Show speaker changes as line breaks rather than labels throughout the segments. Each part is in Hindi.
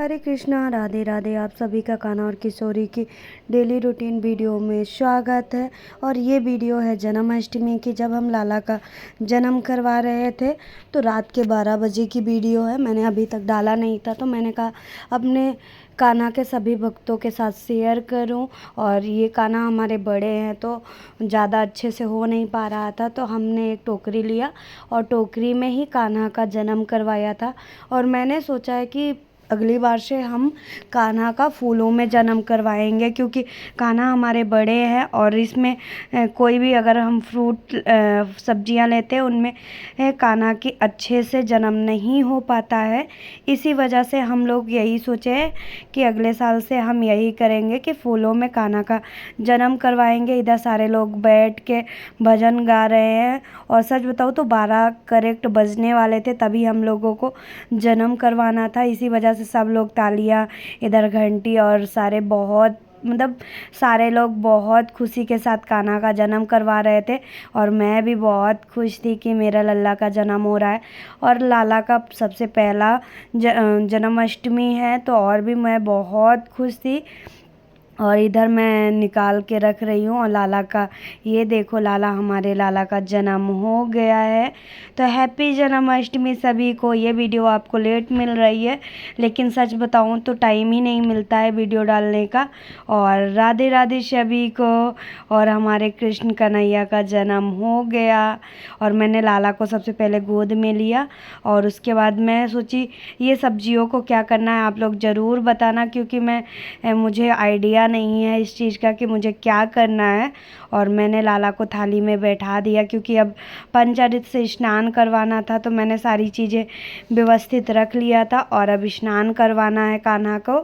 हरे कृष्णा, राधे राधे। आप सभी का कान्हा और किशोरी की डेली रूटीन वीडियो में स्वागत है। और ये वीडियो है जन्माष्टमी की, जब हम लाला का जन्म करवा रहे थे। तो रात के 12 बजे की वीडियो है। मैंने अभी तक डाला नहीं था, तो मैंने कहा अपने कान्हा के सभी भक्तों के साथ शेयर करूं। और ये कान्हा हमारे बड़े हैं, तो ज़्यादा अच्छे से हो नहीं पा रहा था, तो हमने एक टोकरी लिया और टोकरी में ही कान्हा का जन्म करवाया था। और मैंने सोचा है कि अगली बार से हम कान्हा का फूलों में जन्म करवाएंगे, क्योंकि कान्हा हमारे बड़े हैं और इसमें कोई भी अगर हम फ्रूट सब्जियां लेते हैं उनमें कान्हा की अच्छे से जन्म नहीं हो पाता है। इसी वजह से हम लोग यही सोचे हैं कि अगले साल से हम यही करेंगे कि फूलों में कान्हा का जन्म करवाएंगे। इधर सारे लोग बैठ के भजन गा रहे हैं, और सच बताऊँ तो 12 करेक्ट बजने वाले थे, तभी हम लोगों को जन्म करवाना था। इसी वजह से सब लोग तालियां, इधर घंटी, और सारे लोग बहुत खुशी के साथ कान्हा का जन्म करवा रहे थे। और मैं भी बहुत खुश थी कि मेरा लल्ला का जन्म हो रहा है और लाला का सबसे पहला जन्माष्टमी है, तो और भी मैं बहुत खुश थी। और इधर मैं निकाल के रख रही हूँ, और लाला का ये देखो, हमारे लाला का जन्म हो गया है। तो हैप्पी जन्माष्टमी सभी को। ये वीडियो आपको लेट मिल रही है, लेकिन सच बताऊँ तो टाइम ही नहीं मिलता है वीडियो डालने का। और राधे राधे सभी को। और हमारे कृष्ण कन्हैया का जन्म हो गया, और मैंने लाला को सबसे पहले गोद में लिया, और उसके बाद मैं सोची ये सब्जियों को क्या करना है, आप लोग ज़रूर बताना, क्योंकि मुझे आइडिया नहीं है इस चीज़ का कि मुझे क्या करना है। और मैंने लाला को थाली में बैठा दिया, क्योंकि अब पंचामृत से स्नान करवाना था, तो मैंने सारी चीज़ें व्यवस्थित रख लिया था। और अब स्नान करवाना है कान्हा को।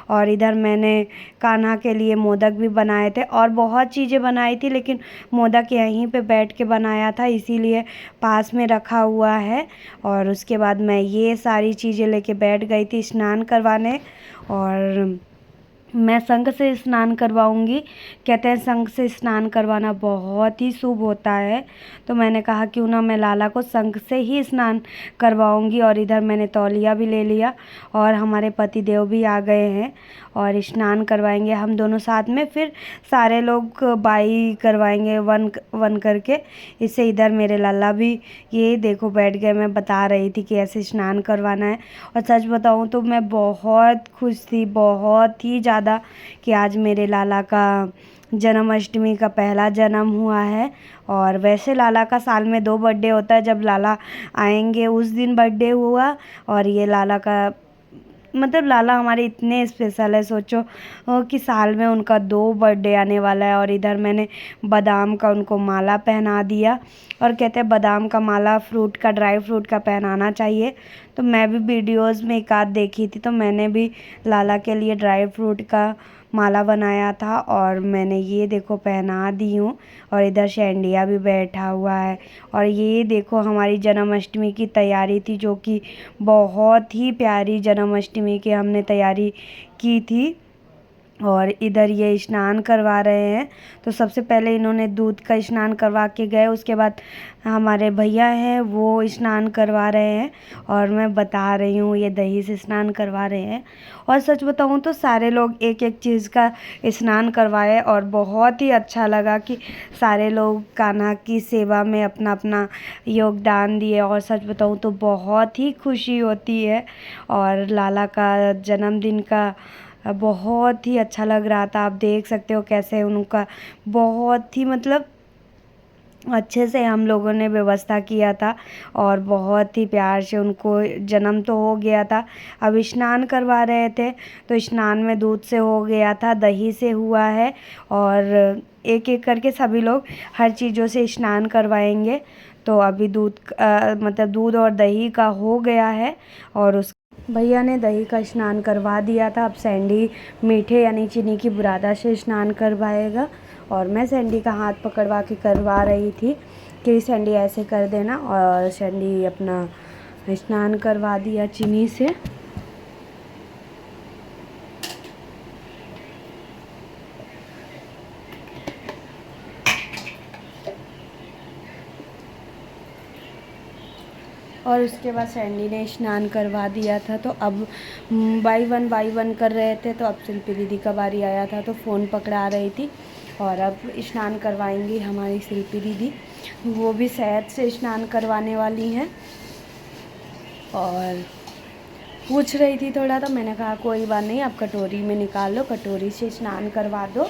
और इधर मैंने कान्हा के लिए मोदक भी बनाए थे, और बहुत चीज़ें बनाई थी, लेकिन मोदक यहीं पे बैठ के बनाया था, इसीलिए पास में रखा हुआ है। और उसके बाद मैं ये सारी चीज़ें लेके बैठ गई थी स्नान करवाने। और मैं शंख से स्नान करवाऊंगी। कहते हैं शंख से स्नान करवाना बहुत ही शुभ होता है, तो मैंने कहा क्यों ना मैं लाला को शंख से ही स्नान करवाऊंगी। और इधर मैंने तौलिया भी ले लिया, और हमारे पति देव भी आ गए हैं, और स्नान करवाएंगे हम दोनों साथ में। फिर सारे लोग बाई करवाएंगे वन वन करके। इससे इधर मेरे लाला भी ये देखो बैठ गए। मैं बता रही थी कि ऐसे स्नान करवाना है। और सच बताऊँ तो मैं बहुत खुश थी, बहुत ही ज़्यादा, कि आज मेरे लाला का जन्माष्टमी का पहला जन्म हुआ है। और वैसे लाला का साल में 2 बर्थडे होता है, जब लाला आएंगे उस दिन बर्थडे हुआ। और ये लाला का लाला हमारे इतने स्पेशल है, सोचो कि साल में उनका 2 बर्थडे आने वाला है। और इधर मैंने बादाम का उनको माला पहना दिया, और कहते हैं बादाम का माला फ्रूट का, ड्राई फ्रूट का पहनाना चाहिए। तो मैं भी वीडियोस में एक आध देखी थी, तो मैंने भी लाला के लिए ड्राई फ्रूट का माला बनाया था, और मैंने ये देखो पहना दी हूँ। और इधर शैंडिया भी बैठा हुआ है। और ये देखो हमारी जन्माष्टमी की तैयारी थी, जो कि बहुत ही प्यारी जन्माष्टमी की हमने तैयारी की थी। और इधर ये स्नान करवा रहे हैं, तो सबसे पहले इन्होंने दूध का स्नान करवा के गए, उसके बाद हमारे भैया हैं वो स्नान करवा रहे हैं, और मैं बता रही हूँ ये दही से स्नान करवा रहे हैं। और सच बताऊँ तो सारे लोग एक एक चीज़ का स्नान करवाए, और बहुत ही अच्छा लगा कि सारे लोग कान्हा की सेवा में अपना अपना योगदान दिए। और सच बताऊँ तो बहुत ही खुशी होती है। और लाला का जन्मदिन का बहुत ही अच्छा लग रहा था। आप देख सकते हो कैसे उनका बहुत ही अच्छे से हम लोगों ने व्यवस्था किया था, और बहुत ही प्यार से उनको जन्म तो हो गया था। अब स्नान करवा रहे थे, तो स्नान में दूध से हो गया था, दही से हुआ है, और एक एक करके सभी लोग हर चीज़ों से स्नान करवाएंगे। तो अभी दूध और दही का हो गया है, और उस भैया ने दही का स्नान करवा दिया था। अब सैंडी मीठे यानी चीनी की बुरादा से स्नान करवाएगा, और मैं सैंडी का हाथ पकड़वा के करवा रही थी कि सैंडी ऐसे कर देना। और सैंडी अपना स्नान करवा दिया चीनी से। और उसके बाद सैंडी ने स्नान करवा दिया था। तो अब बाई वन कर रहे थे। तो अब शिल्पी दीदी का बारी आया था तो फ़ोन पकड़ा रही थी और अब स्नान करवाएंगी हमारी शिल्पी दीदी। वो भी शहद से स्नान करवाने वाली हैं और पूछ रही थी थोड़ा, तो मैंने कहा कोई बात नहीं, आप कटोरी में निकाल लो, कटोरी से स्नान करवा दो।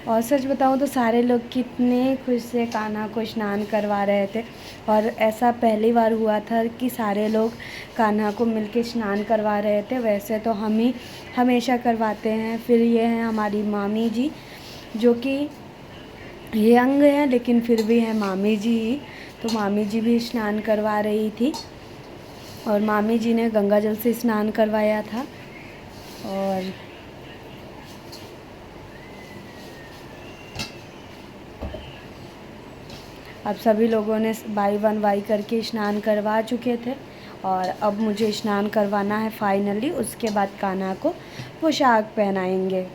और सच बताऊँ तो सारे लोग कितने खुश से कान्हा को स्नान करवा रहे थे और ऐसा पहली बार हुआ था कि सारे लोग कान्हा को मिलके स्नान करवा रहे थे। वैसे तो हम ही हमेशा करवाते हैं। फिर ये हैं हमारी मामी जी, जो कि यंग हैं लेकिन फिर भी हैं मामी जी ही। तो मामी जी भी स्नान करवा रही थी और मामी जी ने गंगा जल से स्नान करवाया था। और अब सभी लोगों ने बाई वन बाई करके स्नान करवा चुके थे और अब मुझे स्नान करवाना है फाइनली। उसके बाद कान्हा को पोशाक पहनाएंगे।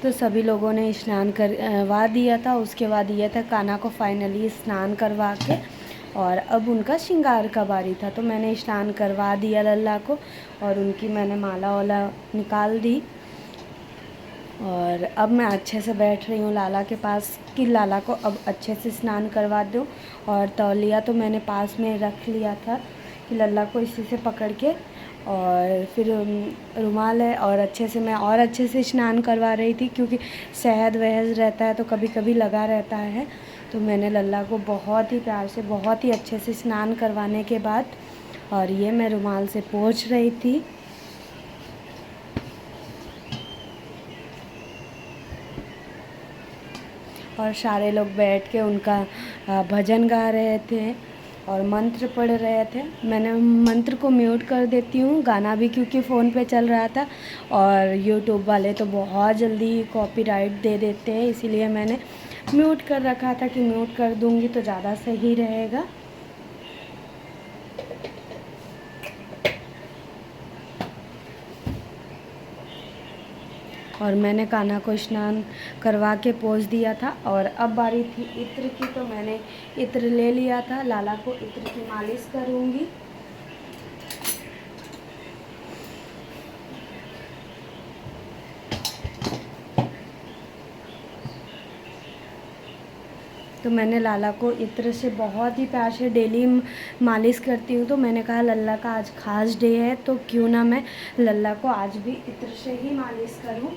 तो सभी लोगों ने स्नान करवा दिया था। उसके बाद ये था कान्हा को फाइनली स्नान करवा के और अब उनका श्रृंगार का बारी था। तो मैंने स्नान करवा दिया लल्ला को और उनकी मैंने माला वाला निकाल दी और अब मैं अच्छे से बैठ रही हूँ लाला के पास कि लाला को अब अच्छे से स्नान करवा दूँ। और तौलिया तो मैंने पास में रख लिया था कि लल्ला को इसी से पकड़ के, और फिर रुमाल है और अच्छे से मैं और अच्छे से स्नान करवा रही थी क्योंकि शहद वहद रहता है तो कभी कभी लगा रहता है। तो मैंने लल्ला को बहुत ही प्यार से बहुत ही अच्छे से स्नान करवाने के बाद और ये मैं रुमाल से पोंछ रही थी। और सारे लोग बैठ के उनका भजन गा रहे थे और मंत्र पढ़ रहे थे। मैंने मंत्र को म्यूट कर देती हूँ, गाना भी क्योंकि फ़ोन पे चल रहा था और यूट्यूब वाले तो बहुत जल्दी कॉपीराइट दे देते हैं, इसीलिए मैंने म्यूट कर रखा था कि म्यूट कर दूँगी तो ज़्यादा सही रहेगा। और मैंने कान्हा को स्नान करवा के पोंछ दिया था और अब बारी थी इत्र की। तो मैंने इत्र ले लिया था, लाला को इत्र की मालिश करूँगी। तो मैंने लाला को इत्र से बहुत ही प्यार से डेली मालिश करती हूँ। तो मैंने कहा लल्ला का आज ख़ास डे है तो क्यों ना मैं लल्ला को आज भी इत्र से ही मालिश करूँ।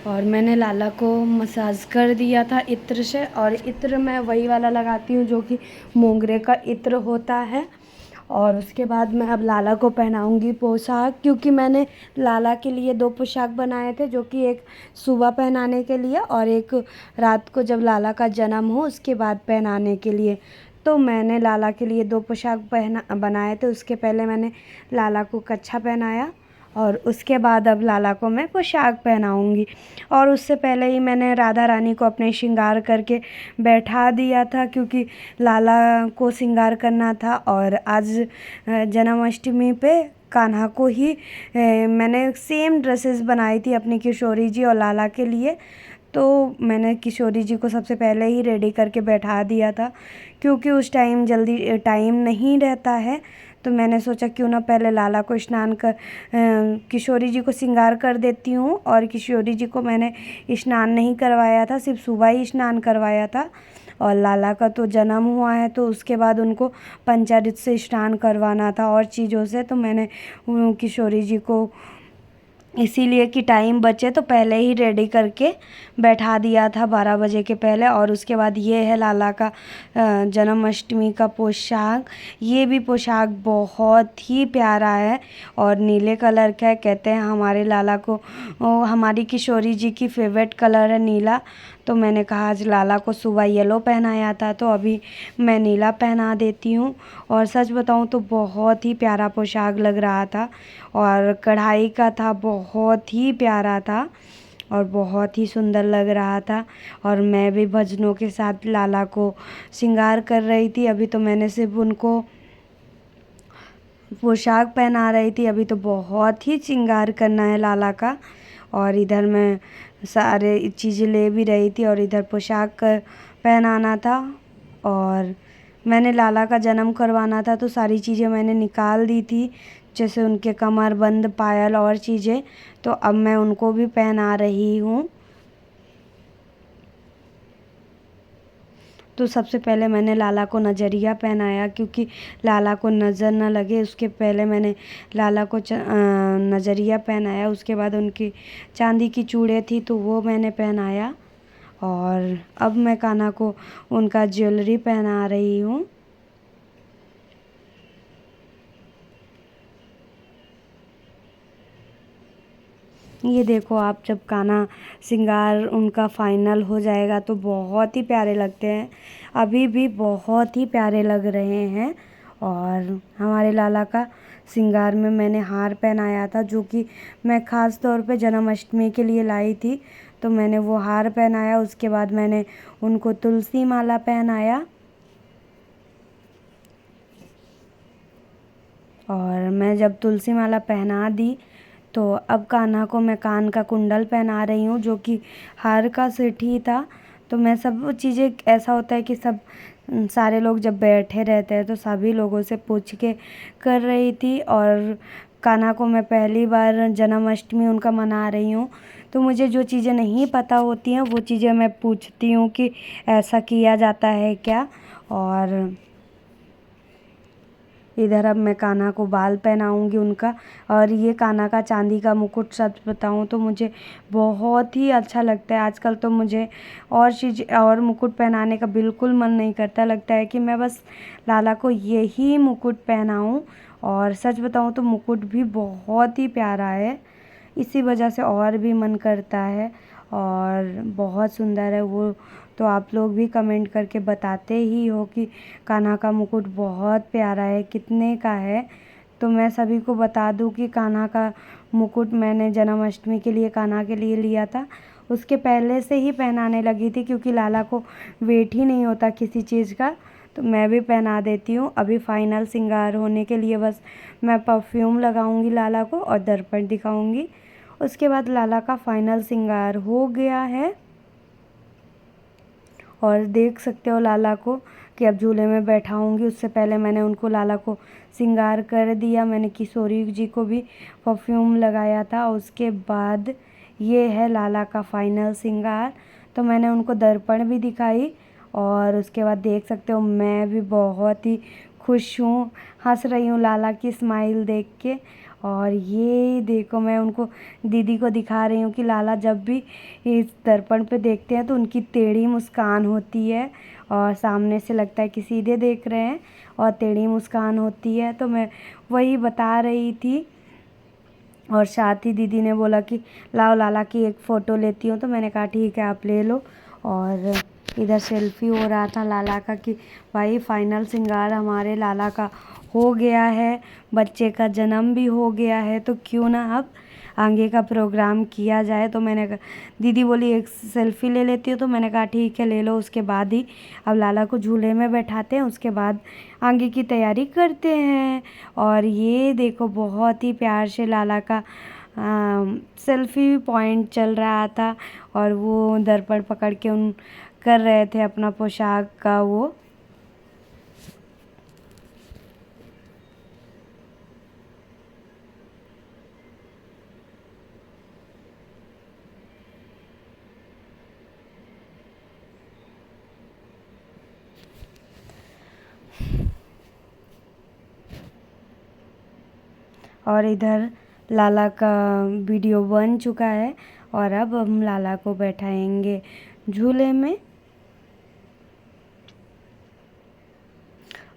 और मैंने लाला को मसाज कर दिया था इत्र से। और इत्र मैं वही वाला लगाती हूँ जो कि मोंगरे का इत्र होता है। और उसके बाद मैं अब लाला को पहनाऊँगी पोशाक, क्योंकि मैंने लाला के लिए 2 पोशाक बनाए थे, जो कि एक सुबह पहनाने के लिए और एक रात को जब लाला का जन्म हो उसके बाद पहनाने के लिए। तो मैंने लाला के लिए 2 पोशाक बनाए थे। उसके पहले मैंने लाला को कच्छा पहनाया और उसके बाद अब लाला को मैं पोशाक पहनाऊँगी। और उससे पहले ही मैंने राधा रानी को अपने श्रृंगार करके बैठा दिया था, क्योंकि लाला को श्रृंगार करना था। और आज जन्माष्टमी पे कान्हा को ही मैंने सेम ड्रेसेस बनाई थी अपनी किशोरी जी और लाला के लिए। तो मैंने किशोरी जी को सबसे पहले ही रेडी करके बैठा दिया था, क्योंकि उस टाइम जल्दी टाइम नहीं रहता है। तो मैंने सोचा क्यों ना पहले लाला को स्नान कर किशोरी जी को श्रृंगार कर देती हूँ। और किशोरी जी को मैंने स्नान नहीं करवाया था, सिर्फ सुबह ही स्नान करवाया था। और लाला का तो जन्म हुआ है तो उसके बाद उनको पंचामृत से स्नान करवाना था और चीज़ों से। तो मैंने किशोरी जी को इसीलिए कि टाइम बचे तो पहले ही रेडी करके बैठा दिया था 12 बजे के पहले। और उसके बाद ये है लाला का जन्माष्टमी का पोशाक। ये भी पोशाक बहुत ही प्यारा है और नीले कलर का है। कहते हैं हमारे लाला को हमारी किशोरी जी की फेवरेट कलर है नीला। तो मैंने कहा आज लाला को सुबह येलो पहनाया था तो अभी मैं नीला पहना देती हूँ। और सच बताऊँ तो बहुत ही प्यारा पोशाक लग रहा था और कढ़ाई का था, बहुत ही प्यारा था और बहुत ही सुंदर लग रहा था। और मैं भी भजनों के साथ लाला को श्रृंगार कर रही थी। अभी तो मैंने सिर्फ उनको पोशाक पहना रही थी, अभी तो बहुत ही श्रृंगार करना है लाला का। और इधर मैं सारे चीज़ें ले भी रही थी और इधर पोशाक पहनाना था। और मैंने लाला का जन्म करवाना था तो सारी चीज़ें मैंने निकाल दी थी, जैसे उनके कमरबंद, पायल और चीज़ें। तो अब मैं उनको भी पहना रही हूँ। तो सबसे पहले मैंने लाला को नजरिया पहनाया, क्योंकि लाला को नज़र न लगे उसके पहले मैंने लाला को नजरिया पहनाया। उसके बाद उनकी चांदी की चूड़े थी तो वो मैंने पहनाया। और अब मैं कान्हा को उनका ज्वेलरी पहना रही हूँ। ये देखो आप, जब कान्हा श्रृंगार उनका फाइनल हो जाएगा तो बहुत ही प्यारे लगते हैं। अभी भी बहुत ही प्यारे लग रहे हैं। और हमारे लाला का श्रृंगार में मैंने हार पहनाया था, जो कि मैं ख़ास तौर पे जन्माष्टमी के लिए लाई थी। तो मैंने वो हार पहनाया। उसके बाद मैंने उनको तुलसी माला पहनाया। और मैं जब तुलसी माला पहना दी तो अब कान्हा को मैं कान का कुंडल पहना रही हूँ, जो कि हार का सेट ही था। तो मैं सब चीज़ें, ऐसा होता है कि सब सारे लोग जब बैठे रहते हैं तो सभी लोगों से पूछ के कर रही थी। और कान्हा को मैं पहली बार जन्माष्टमी उनका मना रही हूँ, तो मुझे जो चीज़ें नहीं पता होती हैं वो चीज़ें मैं पूछती हूँ कि ऐसा किया जाता है क्या। और इधर अब मैं कान्हा को बाल पहनाऊंगी उनका। और ये कान्हा का चांदी का मुकुट, सच बताऊं तो मुझे बहुत ही अच्छा लगता है। आजकल तो मुझे और चीज़ और मुकुट पहनाने का बिल्कुल मन नहीं करता, लगता है कि मैं बस लाला को यही मुकुट पहनाऊं। और सच बताऊं तो मुकुट भी बहुत ही प्यारा है, इसी वजह से और भी मन करता है। और बहुत सुंदर है वो। तो आप लोग भी कमेंट करके बताते ही हो कि कान्हा का मुकुट बहुत प्यारा है, कितने का है। तो मैं सभी को बता दूं कि कान्हा का मुकुट मैंने जन्माष्टमी के लिए कान्हा के लिए लिया था। उसके पहले से ही पहनाने लगी थी, क्योंकि लाला को वेट ही नहीं होता किसी चीज़ का। तो मैं भी पहना देती हूँ। अभी फाइनल श्रृंगार होने के लिए बस मैं परफ्यूम लगाऊंगी लाला को और दर्पण दिखाऊंगी। उसके बाद लाला का फाइनल श्रृंगार हो गया है। और देख सकते हो लाला को कि अब झूले में बैठाऊंगी। उससे पहले मैंने उनको लाला को श्रृंगार कर दिया। मैंने किशोरी जी को भी परफ्यूम लगाया था। उसके बाद ये है लाला का फाइनल श्रृंगार। तो मैंने उनको दर्पण भी दिखाई। और उसके बाद देख सकते हो मैं भी बहुत ही खुश हूँ, हंस रही हूँ लाला की स्माइल देख के। और ये देखो, मैं उनको दीदी को दिखा रही हूँ कि लाला जब भी इस दर्पण पे देखते हैं तो उनकी टेढ़ी मुस्कान होती है और सामने से लगता है कि सीधे देख रहे हैं और टेढ़ी मुस्कान होती है। तो मैं वही बता रही थी। और साथ ही दीदी ने बोला कि लाओ लाला की एक फ़ोटो लेती हूँ। तो मैंने कहा ठीक है, आप ले लो। और इधर सेल्फी हो रहा था लाला का कि भाई फाइनल श्रृंगार हमारे लाला का हो गया है, बच्चे का जन्म भी हो गया है, तो क्यों ना अब आगे का प्रोग्राम किया जाए। तो मैंने कहा, दीदी बोली एक सेल्फी ले लेती हूँ। तो मैंने कहा ठीक है, ले लो। उसके बाद ही अब लाला को झूले में बैठाते हैं, उसके बाद आगे की तैयारी करते हैं। और ये देखो बहुत ही प्यार से लाला का सेल्फी पॉइंट चल रहा था और वो दर्पण पकड़ के उन कर रहे थे अपना पोशाक का वो। और इधर लाला का वीडियो बन चुका है और अब हम लाला को बैठाएंगे झूले में।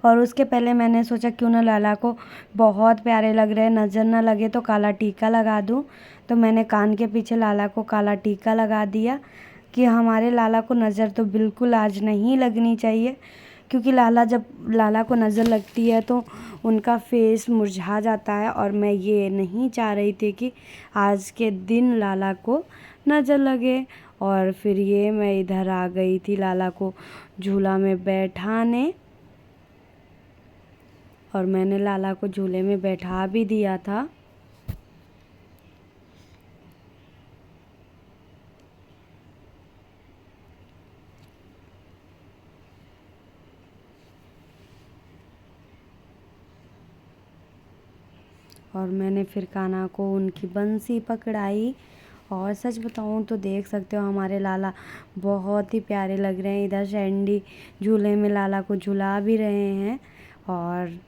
और उसके पहले मैंने सोचा क्यों ना लाला को, बहुत प्यारे लग रहे हैं, नज़र ना लगे तो काला टीका लगा दूं। तो मैंने कान के पीछे लाला को काला टीका लगा दिया कि हमारे लाला को नज़र तो बिल्कुल आज नहीं लगनी चाहिए, क्योंकि जब लाला को नज़र लगती है तो उनका फेस मुरझा जाता है और मैं ये नहीं चाह रही थी कि आज के दिन लाला को नज़र लगे। और फिर ये मैं इधर आ गई थी लाला को झूला में बैठाने, और मैंने लाला को झूले में बैठा भी दिया था। और मैंने फिर कान्हा को उनकी बंसी पकड़ाई, और सच बताऊं तो देख सकते हो हमारे लाला बहुत ही प्यारे लग रहे हैं। इधर सैंडी झूले में लाला को झुला भी रहे हैं, और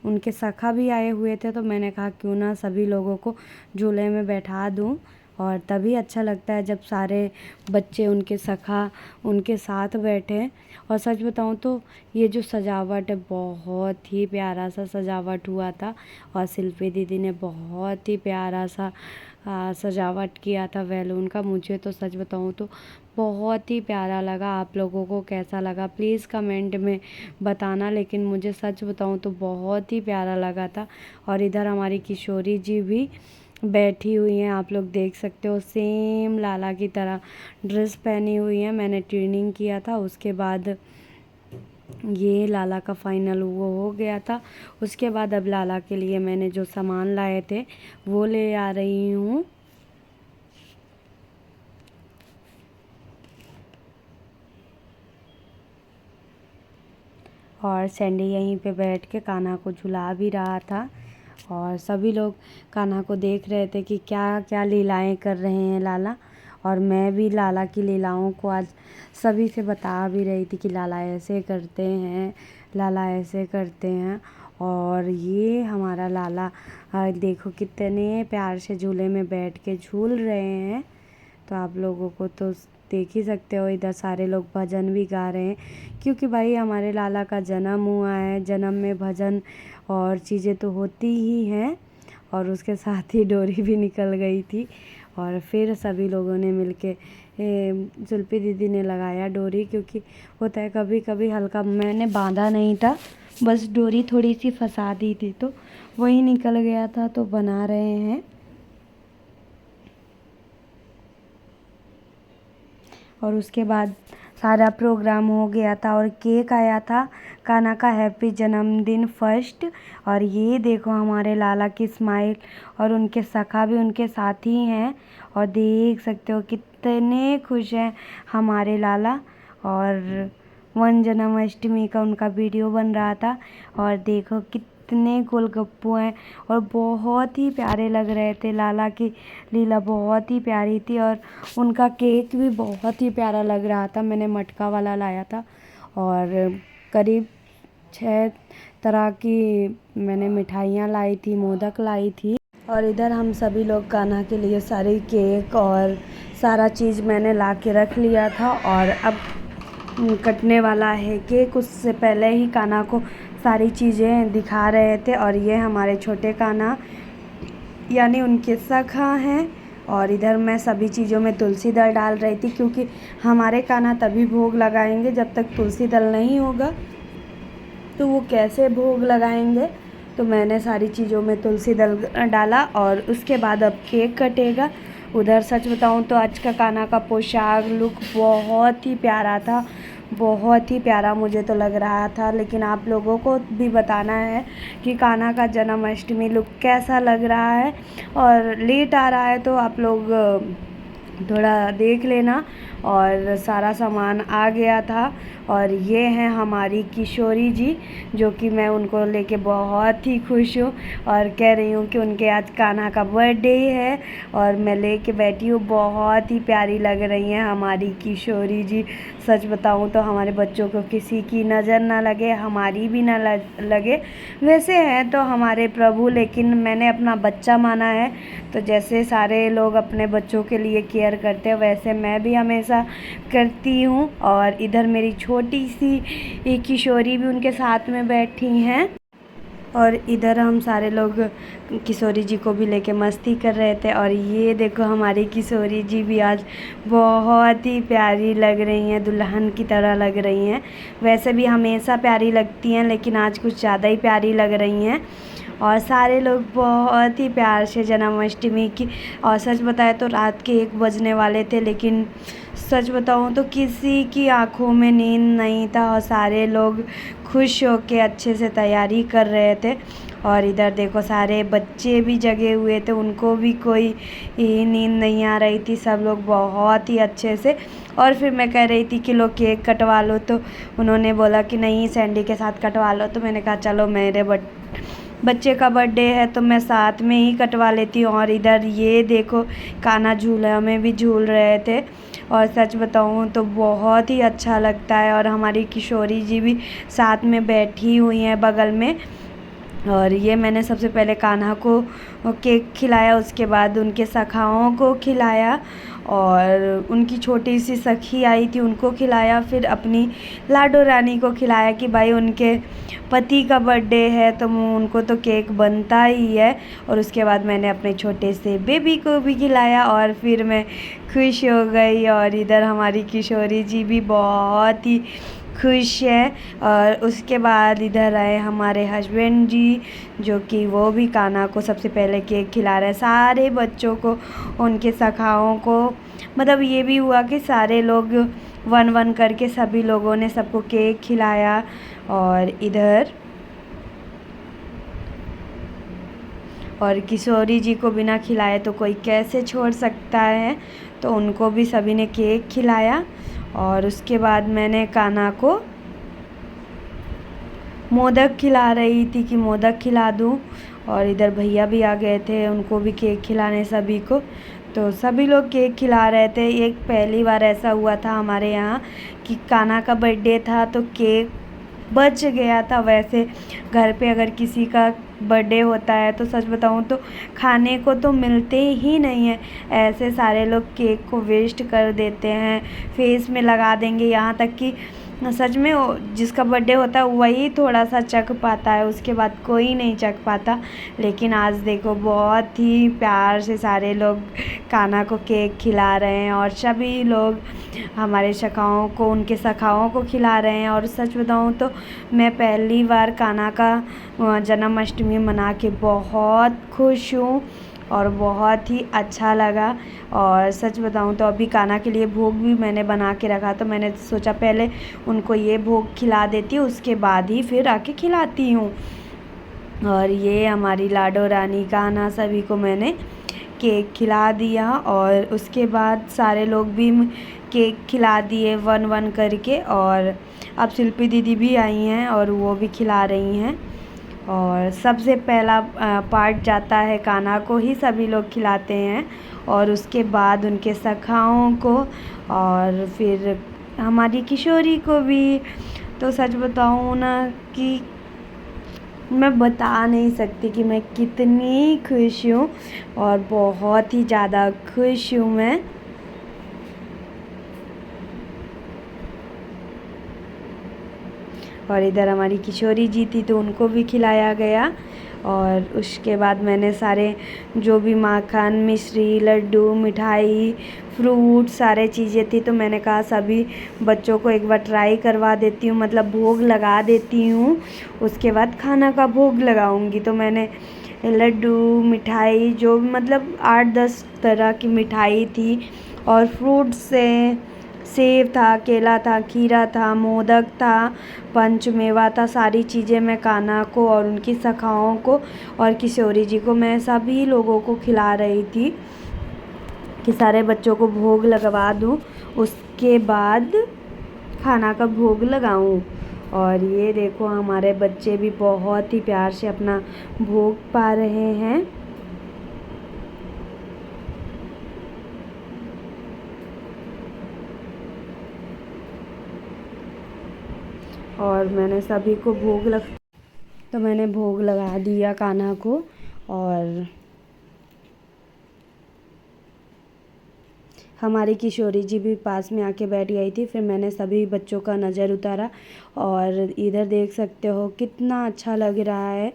उनके सखा भी आए हुए थे, तो मैंने कहा क्यों ना सभी लोगों को झूले में बैठा दूं। और तभी अच्छा लगता है जब सारे बच्चे उनके सखा उनके साथ बैठे। और सच बताऊं तो ये जो सजावट है बहुत ही प्यारा सा सजावट हुआ था, और शिल्पी दीदी ने बहुत ही प्यारा सा सजावट किया था बैलून का। मुझे तो सच बताऊं तो बहुत ही प्यारा लगा। आप लोगों को कैसा लगा प्लीज़ कमेंट में बताना, लेकिन मुझे सच बताऊं तो बहुत ही प्यारा लगा था। और इधर हमारी किशोरी जी भी बैठी हुई हैं, आप लोग देख सकते हो सेम लाला की तरह ड्रेस पहनी हुई है। मैंने ट्रेनिंग किया था, उसके बाद ये लाला का फाइनल वो हो गया था। उसके बाद अब लाला के लिए मैंने जो सामान लाए थे वो ले आ रही हूँ। और सैंडी यहीं पे बैठ के कान्हा को झुला भी रहा था, और सभी लोग कान्हा को देख रहे थे कि क्या क्या लीलाएं कर रहे हैं लाला। और मैं भी लाला की लीलाओं को आज सभी से बता भी रही थी कि लाला ऐसे करते हैं, लाला ऐसे करते हैं। और ये हमारा लाला देखो कितने प्यार से झूले में बैठ के झूल रहे हैं। तो आप लोगों को तो देख ही सकते हो, इधर सारे लोग भजन भी गा रहे हैं, क्योंकि भाई हमारे लाला का जन्म हुआ है, जन्म में भजन और चीज़ें तो होती ही हैं। और उसके साथ ही डोरी भी निकल गई थी, और फिर सभी लोगों ने मिलके शिल्पी दीदी ने लगाया डोरी, क्योंकि होता है कभी कभी हल्का, मैंने बांधा नहीं था, बस डोरी थोड़ी सी फंसा दी थी तो वही निकल गया था, तो बना रहे हैं। और उसके बाद सारा प्रोग्राम हो गया था और केक आया था कान्हा का हैप्पी जन्मदिन फर्स्ट। और ये देखो हमारे लाला की स्माइल, और उनके सखा भी उनके साथ ही हैं, और देख सकते हो कितने खुश हैं हमारे लाला। और जन्माष्टमी का उनका वीडियो बन रहा था, और देखो कितने गोलगप्पू हैं, और बहुत ही प्यारे लग रहे थे। लाला की लीला बहुत ही प्यारी थी, और उनका केक भी बहुत ही प्यारा लग रहा था। मैंने मटका वाला लाया था, और करीब 6 तरह की मैंने मिठाइयाँ लाई थी, मोदक लाई थी। और इधर हम सभी लोग कान्हा के लिए सारी केक और सारा चीज़ मैंने ला के रख लिया था, और अब कटने वाला है केक। उससे पहले ही कान्हा को सारी चीज़ें दिखा रहे थे। और ये हमारे छोटे कान्हा यानी उनके सखा हैं। और इधर मैं सभी चीज़ों में तुलसी दल डाल रही थी, क्योंकि हमारे कान्हा तभी भोग लगाएंगे जब तक तुलसी दल नहीं होगा, तो वो कैसे भोग लगाएंगे। तो मैंने सारी चीज़ों में तुलसी दल डाला, और उसके बाद अब केक कटेगा। उधर सच बताऊं तो आज का कान्हा का पोशाक लुक बहुत ही प्यारा था, बहुत ही प्यारा मुझे तो लग रहा था। लेकिन आप लोगों को भी बताना है कि कान्हा का जन्माष्टमी लुक कैसा लग रहा है। और लेट आ रहा है तो आप लोग थोड़ा देख लेना, और सारा सामान आ गया था। और ये हैं हमारी किशोरी जी, जो कि मैं उनको लेके बहुत ही खुश हूँ और कह रही हूँ कि उनके आज कान्हा का बर्थडे है और मैं लेके बैठी हूँ। बहुत ही प्यारी लग रही हैं हमारी किशोरी जी। सच बताऊँ तो हमारे बच्चों को किसी की नज़र ना लगे, हमारी भी ना लगे। वैसे हैं तो हमारे प्रभु, लेकिन मैंने अपना बच्चा माना है। तो जैसे सारे लोग अपने बच्चों के लिए केयर करते हैं, वैसे मैं भी हमेशा करती हूँ। और इधर मेरी छोटी सी किशोरी भी उनके साथ में बैठी हैं। और इधर हम सारे लोग किशोरी जी को भी लेके मस्ती कर रहे थे। और ये देखो हमारी किशोरी जी भी आज बहुत ही प्यारी लग रही हैं, दुल्हन की तरह लग रही हैं। वैसे भी हमेशा प्यारी लगती हैं, लेकिन आज कुछ ज़्यादा ही प्यारी लग रही हैं। और सारे लोग बहुत ही प्यार से जन्माष्टमी की, और सच बताए तो रात के 1 बजने वाले थे, लेकिन सच बताऊँ तो किसी की आँखों में नींद नहीं था और सारे लोग खुश होके अच्छे से तैयारी कर रहे थे। और इधर देखो सारे बच्चे भी जगे हुए थे, उनको भी कोई नींद नहीं आ रही थी, सब लोग बहुत ही अच्छे से। और फिर मैं कह रही थी कि लो केक कटवा लो, तो उन्होंने बोला कि नहीं सैंडी के साथ कटवा लो। तो मैंने कहा चलो मेरे बच्चे का बर्थडे है तो मैं साथ में ही कटवा लेती हूँ। और इधर ये देखो कान्हा झूला में भी झूल रहे थे और सच बताऊँ तो बहुत ही अच्छा लगता है। और हमारी किशोरी जी भी साथ में बैठी हुई हैं बगल में। और ये मैंने सबसे पहले कान्हा को केक खिलाया, उसके बाद उनके सखाओं को खिलाया और उनकी छोटी सी सखी आई थी उनको खिलाया, फिर अपनी लाडो रानी को खिलाया कि भाई उनके पति का बर्थडे है तो उनको तो केक बनता ही है। और उसके बाद मैंने अपने छोटे से बेबी को भी खिलाया और फिर मैं खुश हो गई। और इधर हमारी किशोरी जी भी बहुत ही खुश है। और उसके बाद इधर आए हमारे हस्बैंड जी, जो कि वो भी कान्हा को सबसे पहले केक खिला रहे हैं, सारे बच्चों को, उनके सखाओं को। मतलब ये भी हुआ कि सारे लोग 1-1 करके सभी लोगों ने सबको केक खिलाया। और किशोरी जी को बिना खिलाए तो कोई कैसे छोड़ सकता है, तो उनको भी सभी ने केक खिलाया। और उसके बाद मैंने कान्हा को मोदक खिला रही थी कि मोदक खिला दूँ। और इधर भैया भी आ गए थे, उनको भी केक खिलाने सभी को। तो सभी लोग केक खिला रहे थे। एक पहली बार ऐसा हुआ था हमारे यहाँ कि कान्हा का बर्थडे था तो केक बच गया था। वैसे घर पे अगर किसी का बर्थडे होता है तो सच बताऊँ तो खाने को तो मिलते ही नहीं है, ऐसे सारे लोग केक को वेस्ट कर देते हैं, फेस में लगा देंगे। यहाँ तक कि सच में जिसका बर्थडे होता है वही थोड़ा सा चख पाता है, उसके बाद कोई नहीं चख पाता। लेकिन आज देखो बहुत ही प्यार से सारे लोग कान्हा को केक खिला रहे हैं और सभी लोग हमारे सखाओं को, उनके सखाओं को खिला रहे हैं। और सच बताऊँ तो मैं पहली बार कान्हा का जन्माष्टमी मना के बहुत खुश हूँ और बहुत ही अच्छा लगा। और सच बताऊँ तो अभी कान्हा के लिए भोग भी मैंने बना के रखा, तो मैंने सोचा पहले उनको ये भोग खिला देती हूँ, उसके बाद ही फिर आके खिलाती हूँ। और ये हमारी लाडो रानी कान्हा सभी को मैंने केक खिला दिया। और उसके बाद सारे लोग भी केक खिला दिए 1-1 करके। और अब शिल्पी दीदी भी आई हैं और वो भी खिला रही हैं। और सबसे पहला पार्ट जाता है कान्हा को ही सभी लोग खिलाते हैं और उसके बाद उनके सखाओं को और फिर हमारी किशोरी को भी। तो सच बताऊँ ना कि मैं बता नहीं सकती कि मैं कितनी खुश हूँ और बहुत ही ज़्यादा खुश हूँ मैं। और इधर हमारी किशोरी जी थी तो उनको भी खिलाया गया। और उसके बाद मैंने सारे जो भी माखन, मिश्री, लड्डू, मिठाई, फ्रूट सारे चीज़ें थी तो मैंने कहा सभी बच्चों को एक बार ट्राई करवा देती हूँ, मतलब भोग लगा देती हूँ, उसके बाद खाना का भोग लगाऊंगी। तो मैंने लड्डू, मिठाई, जो मतलब 8-10 तरह की मिठाई थी और फ्रूट्स से सेब था, केला था, खीरा था, मोदक था, पंचमेवा था, सारी चीज़ें मैं कान्हा को और उनकी सखाओं को और किशोरी जी को, मैं सभी लोगों को खिला रही थी कि सारे बच्चों को भोग लगवा दूँ। उसके बाद खाना का भोग लगाऊं। और ये देखो हमारे बच्चे भी बहुत ही प्यार से अपना भोग पा रहे हैं। और मैंने सभी को मैंने भोग लगा दिया कान्हा को। और हमारी किशोरी जी भी पास में आके बैठ गई थी। फिर मैंने सभी बच्चों का नज़र उतारा और इधर देख सकते हो कितना अच्छा लग रहा है।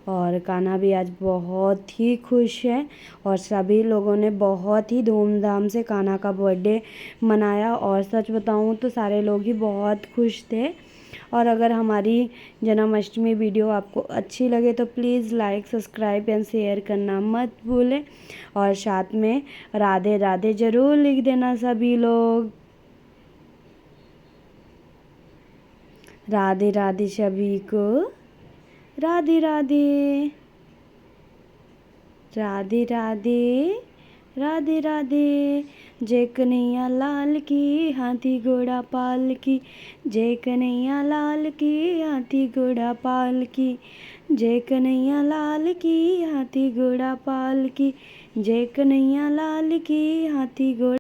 और कान्हा भी आज बहुत ही खुश है और सभी लोगों ने बहुत ही धूमधाम से कान्हा का बर्थडे मनाया। और सच बताऊं तो सारे लोग ही बहुत खुश थे। और अगर हमारी जन्माष्टमी वीडियो आपको अच्छी लगे तो please like, subscribe and share करना मत भूलें। और साथ में राधे राधे ज़रूर लिख देना सभी लोग। राधे राधे सभी को, राधे राधे, राधे राधे, राधे राधे। जय कन्हैया लाल की, हाथी घोड़ा पाल की। जय कन्हैया लाल की, हाथी घोड़ा पाल की। जय कन्हैया लाल की, हाथी घोड़ा पाल की। जय कन्हैया लाल की, हाथी घोड़ा